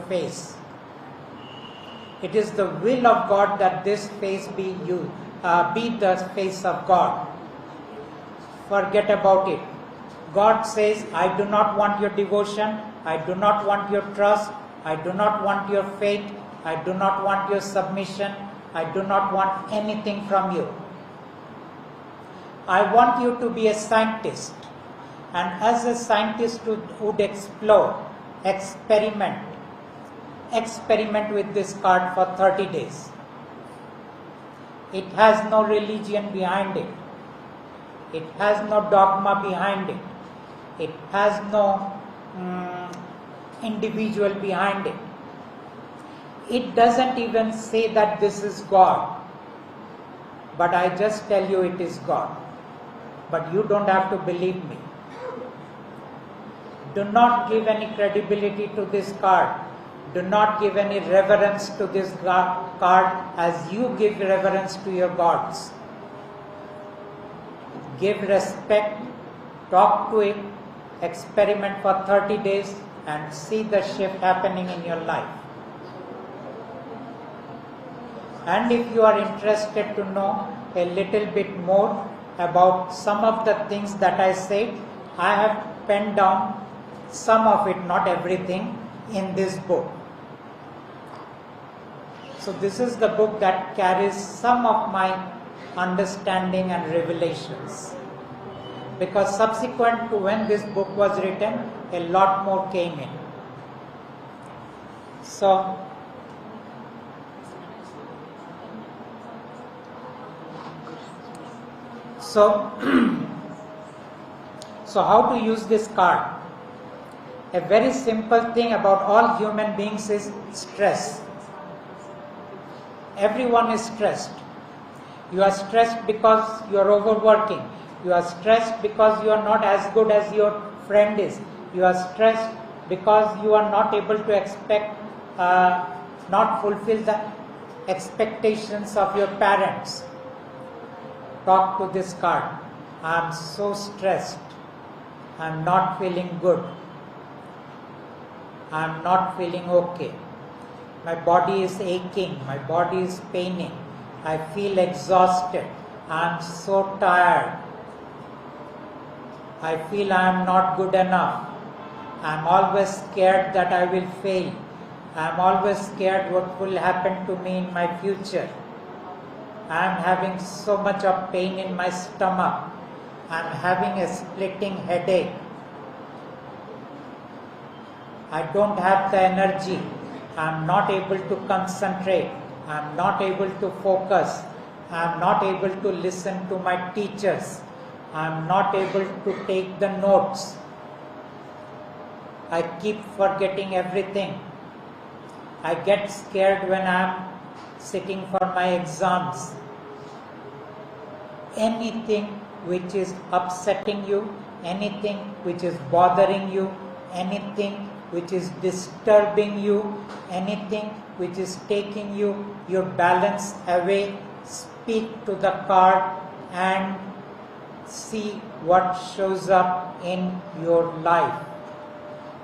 face. It is the will of God that this face be the face of God. Forget about it. God says, I do not want your devotion, I do not want your trust, I do not want your faith, I do not want your submission, I do not want anything from you. I want you to be a scientist, and as a scientist would explore, experiment with this card for 30 days. It has no religion behind it. It has no dogma behind it. It has no individual behind it. It doesn't even say that this is God. But I just tell you it is God. But you don't have to believe me. Do not give any credibility to this card. Do not give any reverence to this card as you give reverence to your gods. Give respect, talk to it, experiment for 30 days and see the shift happening in your life. And if you are interested to know a little bit more about some of the things that I said, I have penned down some of it, not everything, in this book. So this is the book that carries some of my understanding and revelations. Because subsequent to when this book was written, a lot more came in. So how to use this card? A very simple thing about all human beings is stress. Everyone is stressed. You are stressed because you are overworking. You are stressed because you are not as good as your friend is. You are stressed because you are not able to not fulfill the expectations of your parents. Talk to this card. I am so stressed. I am not feeling good. I am not feeling okay. My body is aching. My body is paining. I feel exhausted. I am so tired. I feel I am not good enough. I am always scared that I will fail. I am always scared what will happen to me in my future. I am having so much of pain in my stomach. I am having a splitting headache. I don't have the energy. I am not able to concentrate. I am not able to focus. I am not able to listen to my teachers. I am not able to take the notes. I keep forgetting everything. I get scared when I am sitting for my exams. Anything which is upsetting you, anything which is bothering you, anything which is disturbing you, anything which is taking your balance away, speak to the card and see what shows up in your life.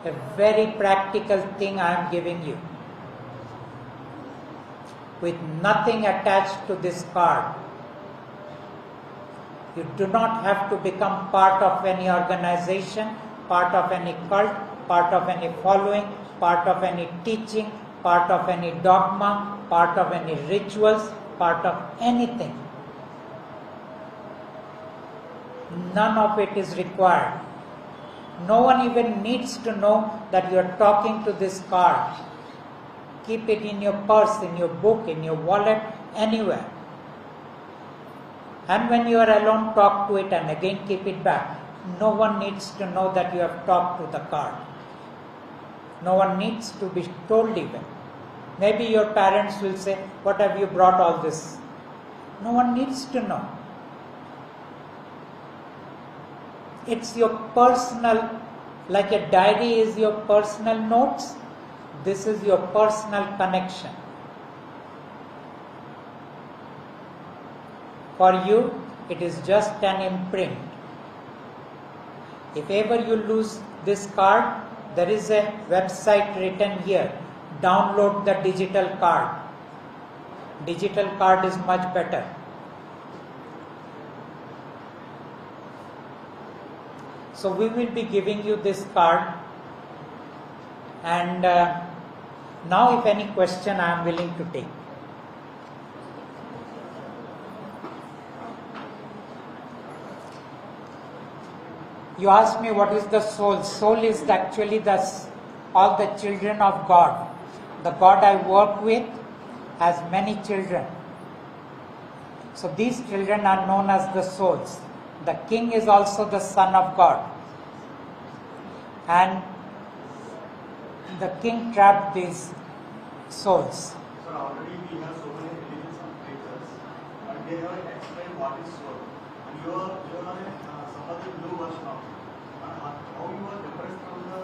A very practical thing I am giving you. With nothing attached to this card. You do not have to become part of any organization, part of any cult, part of any following, part of any teaching, part of any dogma, part of any rituals, part of anything. None of it is required. No one even needs to know that you are talking to this card. Keep it in your purse, in your book, in your wallet, anywhere. And when you are alone, talk to it and again keep it back. No one needs to know that you have talked to the card. No one needs to be told even. Maybe your parents will say, what have you brought all this? No one needs to know. It's your personal, like a diary is your personal notes, this is your personal connection. For you, it is just an imprint. If ever you lose this card, there is a website written here, download the digital card. Digital card is much better. So we will be giving you this card, and now if any question I am willing to take. You asked me what is the soul. Soul is actually all the children of God. The God I work with has many children. So these children are known as the souls. The king is also the son of God. And the king trapped these souls. Sir, already we have so many religions and creatures, but they have explained what is soul. And you are somebody new version of it. How you are different from the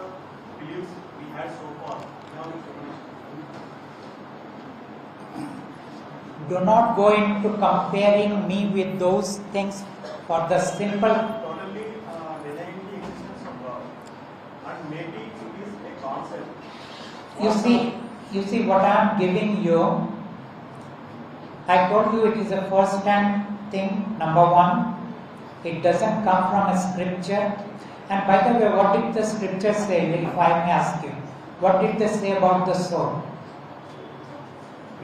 beliefs we had so far? Do not go into comparing me with those things for the simple. Totally denying the existence of God. And maybe it is a concept. You see what I am giving you. I told you it is a first-hand thing, number one. It doesn't come from a scripture. And by the way, what did the scripture say? If I may ask you, what did they say about the soul?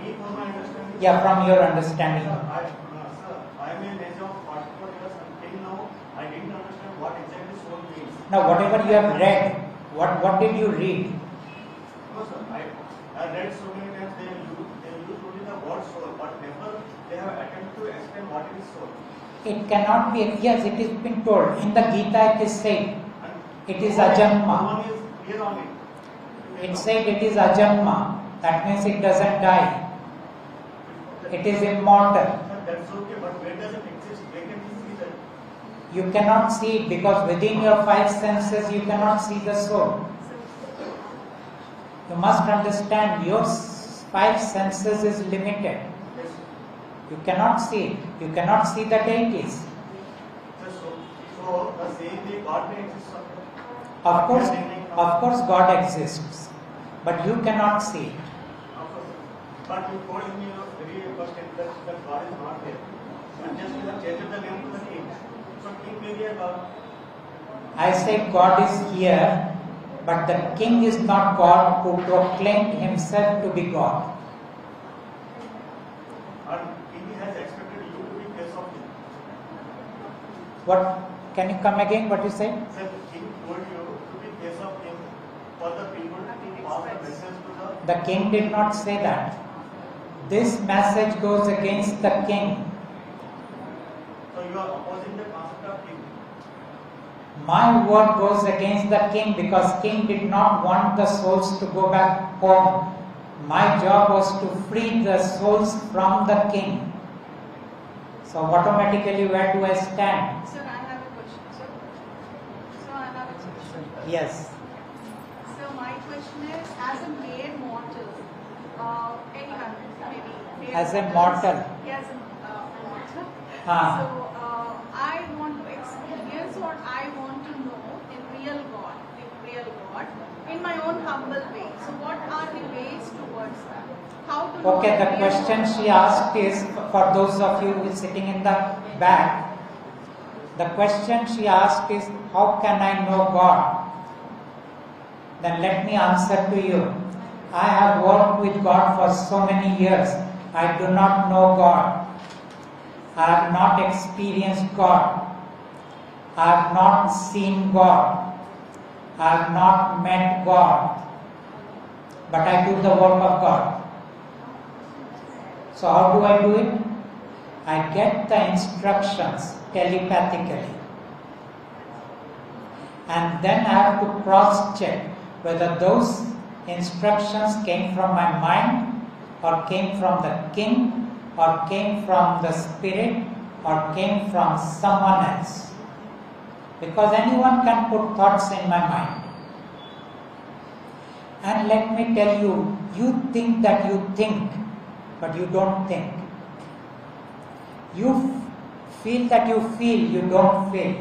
Me, from my understanding. Yeah, from your understanding. Sir, I am in age of 44 years until now. I didn't understand what exactly soul means. Now, whatever you have read, what did you read? No, sir. I read so many times they use only the word soul, but never they have attempted to explain what is soul. It cannot be. Yes, it is been told in the Gita. It is said it is ajanma. One is clear on it. It said it is ajanma. That means it doesn't die. It is immortal. That's okay, but where does it exist? Where can we see that? You cannot see it because within your five senses you cannot see the soul. You must understand your five senses is limited. You cannot see it. You cannot see the deities. So the same way God may exist. Of course God exists, but you cannot see it. But you told me very first that God is not there. And just you have changed the name to the king. So king may be a God. I say God is here, but the king is not God who proclaimed himself to be God. And king has expected you to be face of him. What? Can you come again? What you say? Sir, the king told you to be face of him for the people to pass the message to The king did not say that. This message goes against the king. So you are opposing the concept of king. My word goes against the king because king did not want the souls to go back home. My job was to free the souls from the king. So automatically where do I stand? Sir, I have a question, sir. So I have a question. Yes. So my question is, as a mere mortal, anyone, maybe As a mortal. Yes, mortal. Ah. So I want to experience or I want to know in real God, in my own humble way. So what are the ways towards that? How to know Okay, the real question God? she asked is for those of you who are sitting in the back. The question she asked is, how can I know God? Then let me answer to you. I have worked with God for so many years. I do not know God. I have not experienced God. I have not seen God. I have not met God. But I do the work of God. So how do I do it? I get the instructions telepathically. And then I have to cross-check whether those instructions came from my mind or came from the king or came from the spirit or came from someone else. Because anyone can put thoughts in my mind. And let me tell you, you think that you think, but you don't think. You feel that you feel, you don't feel.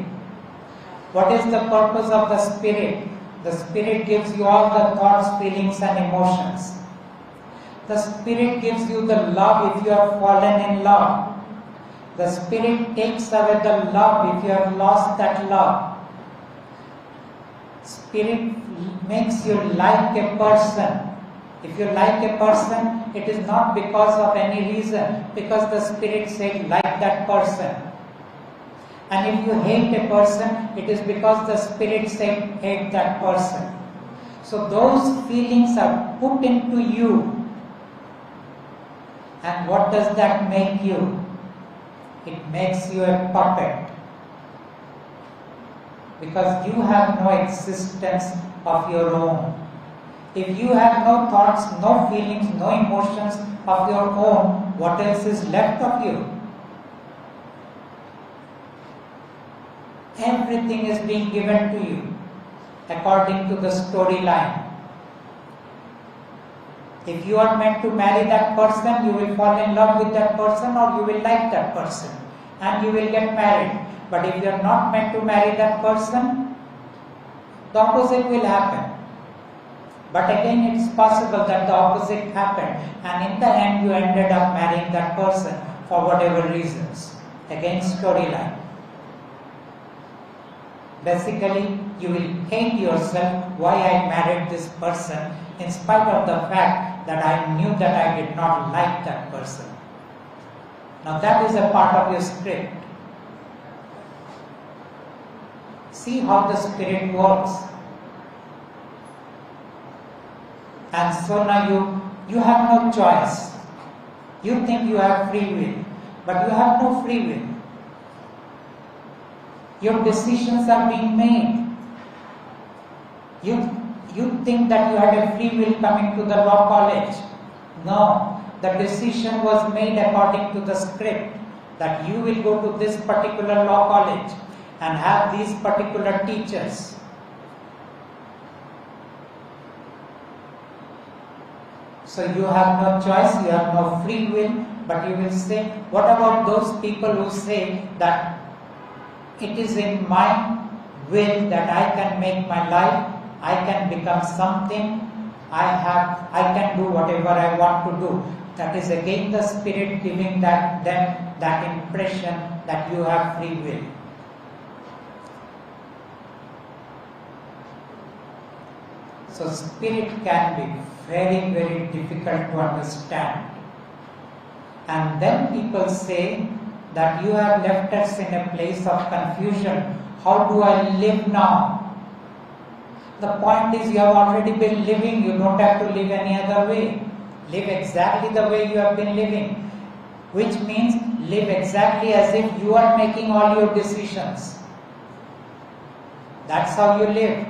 What is the purpose of the spirit? The spirit gives you all the thoughts, feelings and emotions. The Spirit gives you the love if you have fallen in love. The Spirit takes away the love if you have lost that love. Spirit makes you like a person. If you like a person, it is not because of any reason, because the Spirit said like that person. And if you hate a person, it is because the Spirit said hate that person. So those feelings are put into you. And what does that make you? It makes you a puppet. Because you have no existence of your own. If you have no thoughts, no feelings, no emotions of your own, what else is left of you? Everything is being given to you according to the storyline. If you are meant to marry that person, you will fall in love with that person or you will like that person and you will get married. But if you are not meant to marry that person, the opposite will happen. But again, it is possible that the opposite happened and in the end you ended up marrying that person for whatever reasons. Again, storyline. Basically, you will hate yourself why I married this person in spite of the fact that I knew that I did not like that person. Now that is a part of your script. See how the Spirit works. And so now you have no choice. You think you have free will, but you have no free will. Your decisions are being made. You think that you had a free will coming to the law college. No, the decision was made according to the script that you will go to this particular law college and have these particular teachers. So you have no choice, you have no free will, but you will say, what about those people who say that it is in my will that I can make my life, I can become something, I can do whatever I want to do. That is again the Spirit giving them that impression that you have free will. So Spirit can be very, very difficult to understand. And then people say that you have left us in a place of confusion. How do I live now? The point is you have already been living, you don't have to live any other way. Live exactly the way you have been living, which means live exactly as if you are making all your decisions. That's how you live.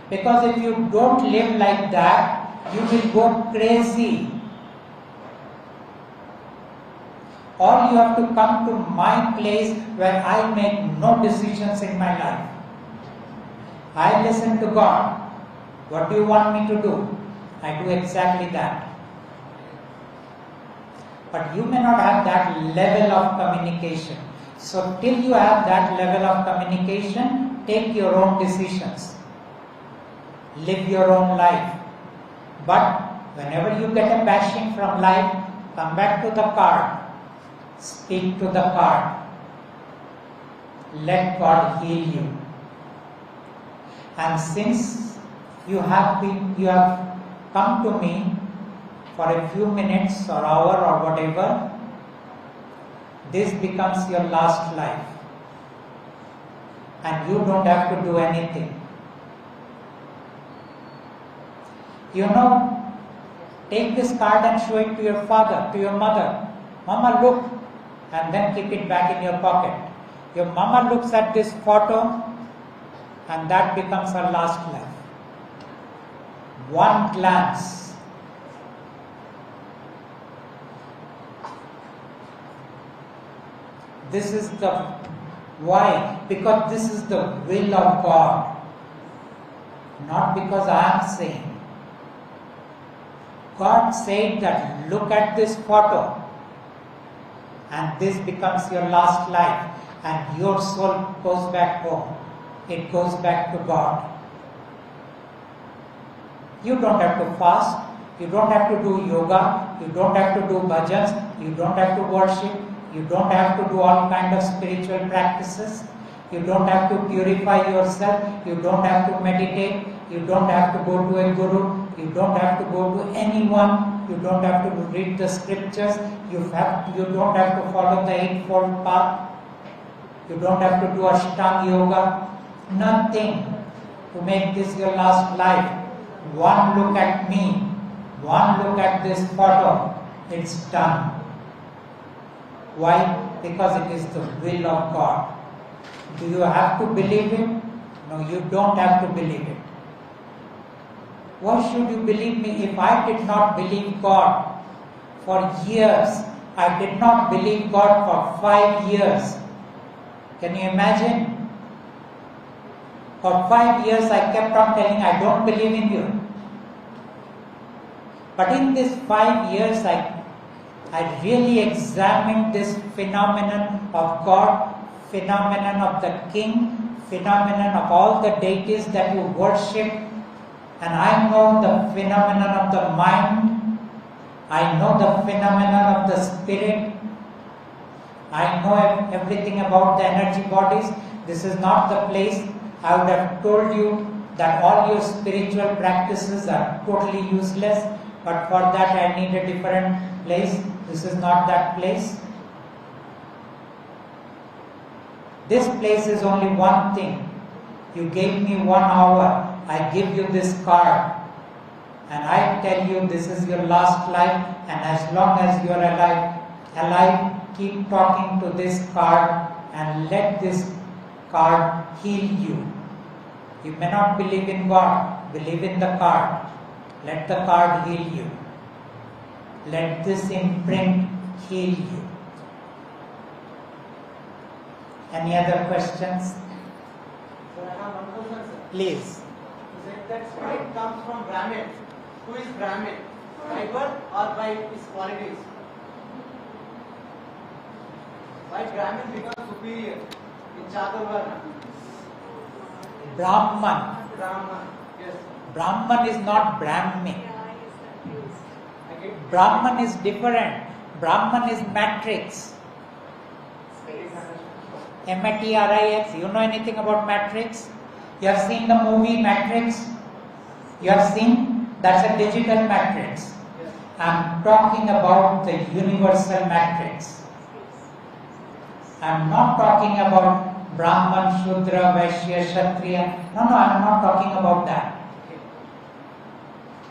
Because if you don't live like that, you will go crazy. Or you have to come to my place where I make no decisions in my life. I listen to God. What do you want me to do? I do exactly that. But you may not have that level of communication. So till you have that level of communication, take your own decisions. Live your own life. But whenever you get a bashing from life, come back to the card. Speak to the card. Let God heal you. And since you have come to me for a few minutes or hour or whatever, this becomes your last life. And you don't have to do anything. You know, take this card and show it to your father, to your mother. Mama, look, and then keep it back in your pocket. Your mama looks at this photo and that becomes her last life. One glance. This is the why? Because this is the will of God. Not because I am saying. God said that look at this photo and this becomes your last life and your soul goes back home. It goes back to God. You don't have to fast. You don't have to do yoga, you don't have to do bhajans, you don't have to worship, you don't have to do all kind of spiritual practices, you don't have to purify yourself, you don't have to meditate, you don't have to go to a guru, you don't have to go to anyone, you don't have to read the scriptures, you don't have to follow the Eightfold Path, you don't have to do Ashtanga Yoga, nothing to make this your last life. One look at me, one look at this photo, it's done. Why? Because it is the will of God. Do you have to believe it? No, you don't have to believe it. Why should you believe me? If I did not believe God for years, I did not believe God for 5 years. Can you imagine? For 5 years I kept on telling, I don't believe in you. But in these 5 years I really examined this phenomenon of God, phenomenon of the King, phenomenon of all the deities that you worship. And I know the phenomenon of the mind, I know the phenomenon of the spirit, I know everything about the energy bodies. This is not the place. I would have told you that all your spiritual practices are totally useless, but for that I need a different place. This is not that place. This place is only one thing. You gave me 1 hour. I give you this card and I tell you this is your last life, and as long as you are alive, keep talking to this card and let this card heal you. You may not believe in God, believe in the card. Let the card heal you. Let this imprint heal you. Any other questions? So I have one question, sir. Please. You said that spirit comes from Brahmin. Who is Brahmin? By birth or by his qualities? Why Brahmin becomes superior in Chaturvarna? Brahman. Brahman. Yes. Brahman is not Brahmin. I get Brahman is different. Brahman is matrix. Matrix. You know anything about matrix? You have seen the movie Matrix? You have seen? That's a digital matrix. Yes. I'm talking about the universal matrix. I'm not talking about Brahman, Shudra, Vaishya, Kshatriya. No, I'm not talking about that. Okay.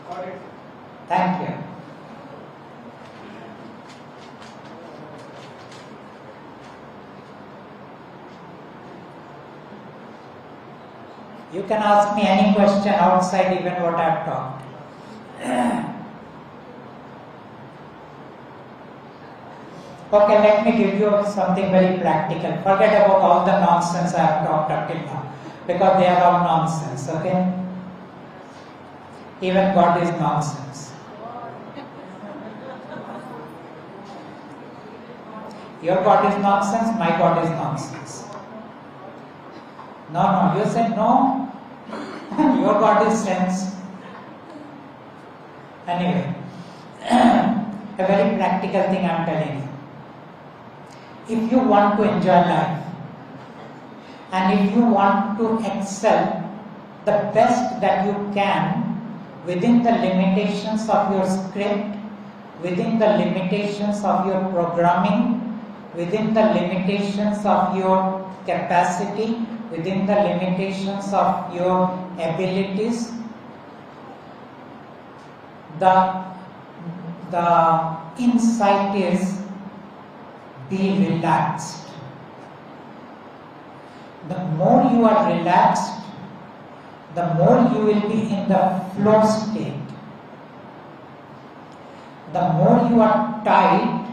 Got it. Thank you. You can ask me any question outside even what I have talked. Okay, let me give you something very practical. Forget about all the nonsense I have talked up till now, because they are all nonsense, okay? Even God is nonsense. Your God is nonsense, my God is nonsense. No, you said no. Your God is sense. Anyway, a very practical thing I am telling you. If you want to enjoy life and if you want to excel the best that you can within the limitations of your script, within the limitations of your programming, within the limitations of your capacity, within the limitations of your abilities, the insight is be relaxed. The more you are relaxed, the more you will be in the flow state. The more you are tight,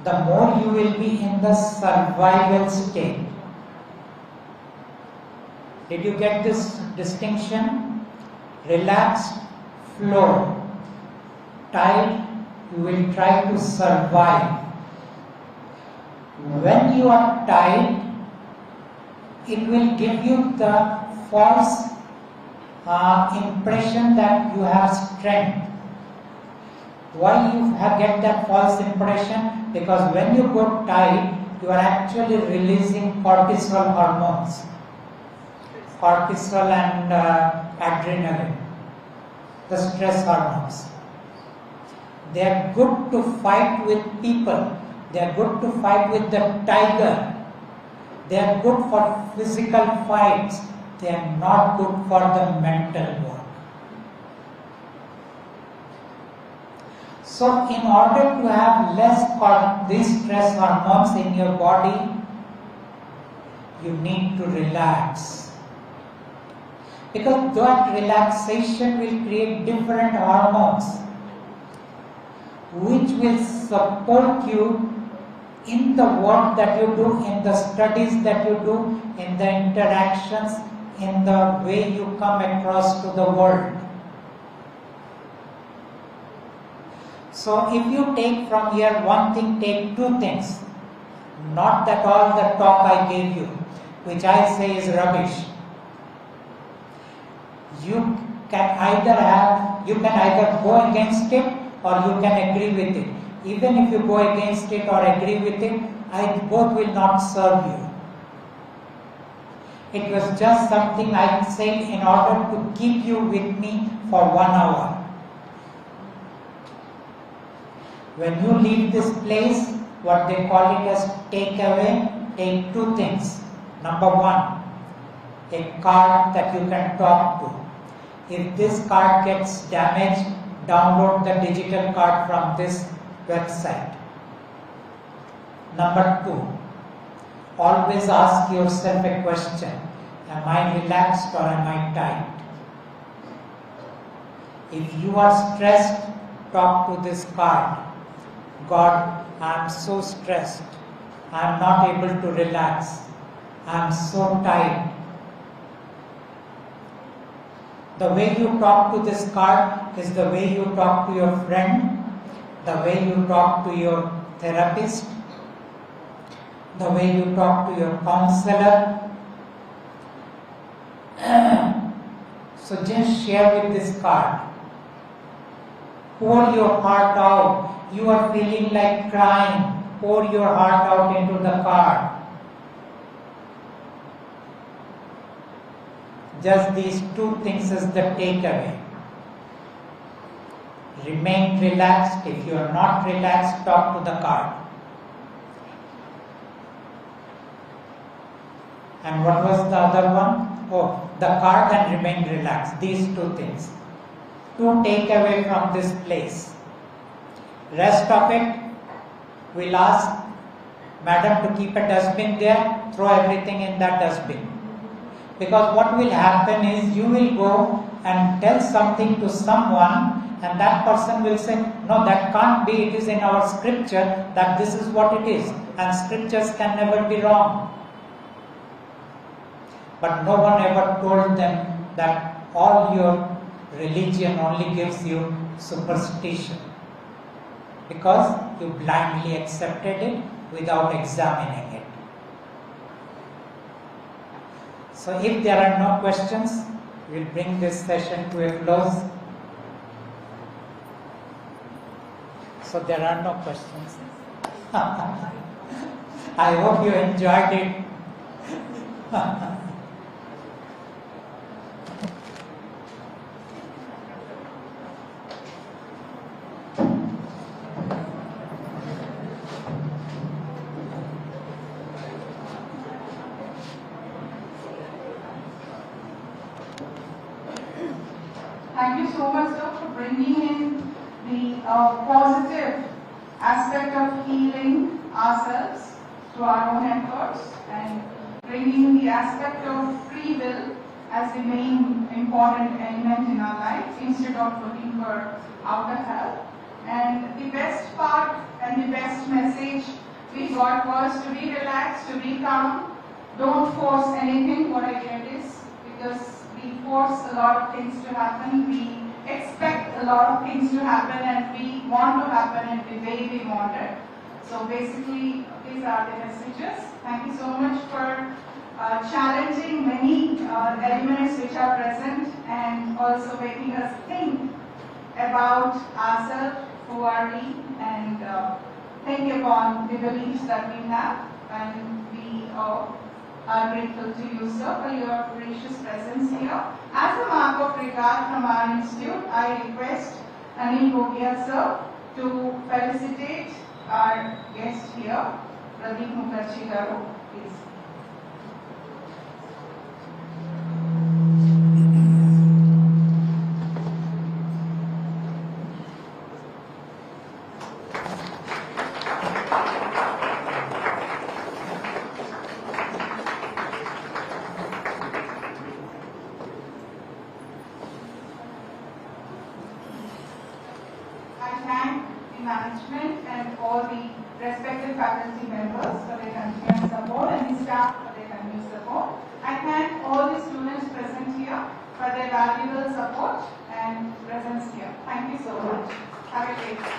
the more you will be in the survival state. Did you get this distinction? Relaxed, flow. Tight, you will try to survive. When you are tight, it will give you the false impression that you have strength. Why you get that false impression? Because when you go tight, you are actually releasing cortisol hormones. Cortisol and adrenaline, the stress hormones. They are good to fight with people. They are good to fight with the tiger. They are good for physical fights. They are not good for the mental work. So in order to have less these stress hormones in your body, you need to relax. Because that relaxation will create different hormones which will support you in the work that you do, in the studies that you do, in the interactions, in the way you come across to the world. So if you take from here one thing, take two things. Not that all the talk I gave you, which I say is rubbish. You can either go against it or you can agree with it. Even if you go against it or agree with it, both will not serve you. It was just something I said in order to keep you with me for 1 hour. When you leave this place, what they call it as takeaway, take two things. Number one, a card that you can talk to. If this card gets damaged, download the digital card from this website. Number two, always ask yourself a question. Am I relaxed or am I tight? If you are stressed, talk to this card. God, I am so stressed. I am not able to relax. I am so tight. The way you talk to this card is the way you talk to your friend, the way you talk to your therapist, the way you talk to your counselor. So just share with this card. Pour your heart out. You are feeling like crying. Pour your heart out into the card. Just these two things is the takeaway. Remain relaxed. If you are not relaxed, talk to the card. And what was the other one? Oh, the card and remain relaxed. These two things. To take away from this place. Rest of it, we'll ask Madam to keep a dustbin there, throw everything in that dustbin. Because what will happen is you will go and tell something to someone and that person will say, no, that can't be, it is in our scripture that this is what it is, and scriptures can never be wrong. But no one ever told them that all your religion only gives you superstition, because you blindly accepted it without examining it. So if there are no questions, we'll bring this session to a close. So there are no questions. I hope you enjoyed it. Thank you so much, sir, for bringing in the positive aspect of healing ourselves through our own efforts and bringing the aspect of free will as the main important element in our life instead of looking for outer help. And the best part and the best message we got was to be relaxed, to be calm. Don't force anything. What I get is, because we force a lot of things to happen, we expect a lot of things to happen, and we want to happen in the way we want it. So basically, these are the messages. Thank you so much for challenging many elements which are present and also making us think about ourselves who are we and think upon the beliefs that we have, and we are grateful to you, sir, for your gracious presence here. As a mark of regard from our institute, I request Anil Gogia, sir, to felicitate our guest here, Pradip Mukherji garu, please. I thank the management and all the respected faculty members for their continuous support and the staff for their continuous support. I thank all the students present here for their valuable support and presence here. Thank you so much. Have a great day.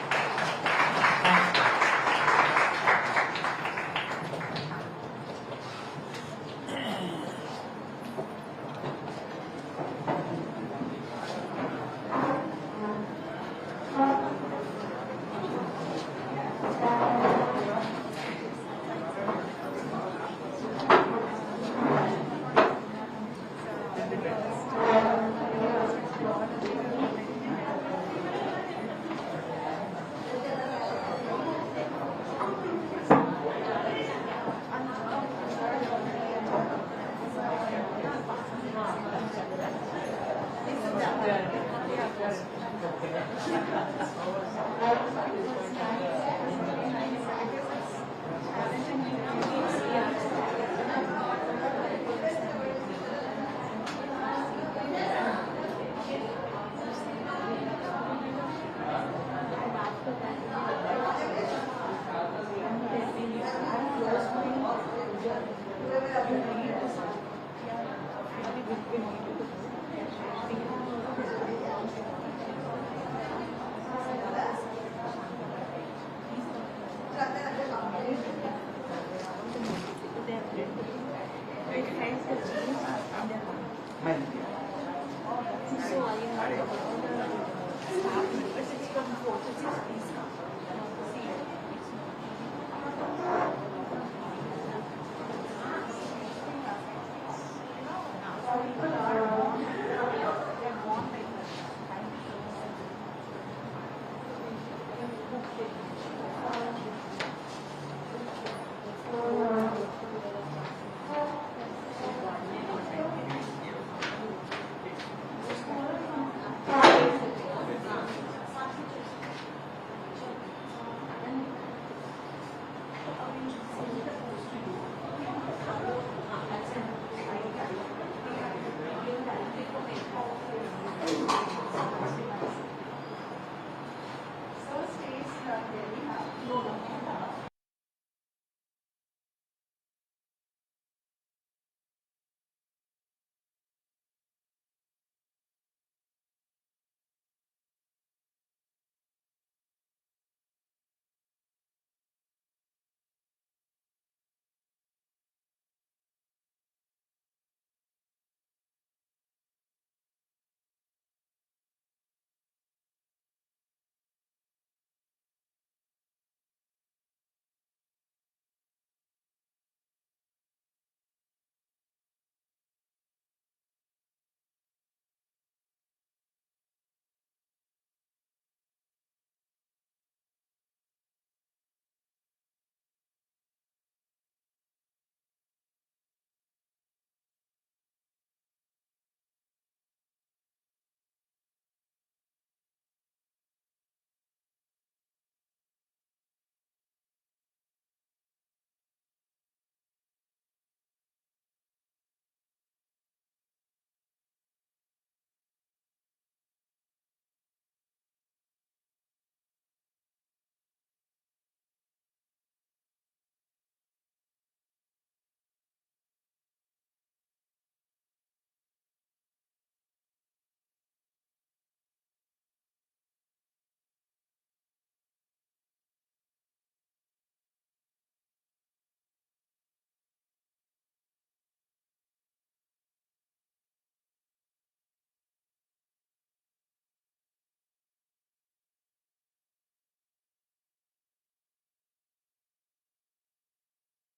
So I have staff members, it's from 4 to 6 please.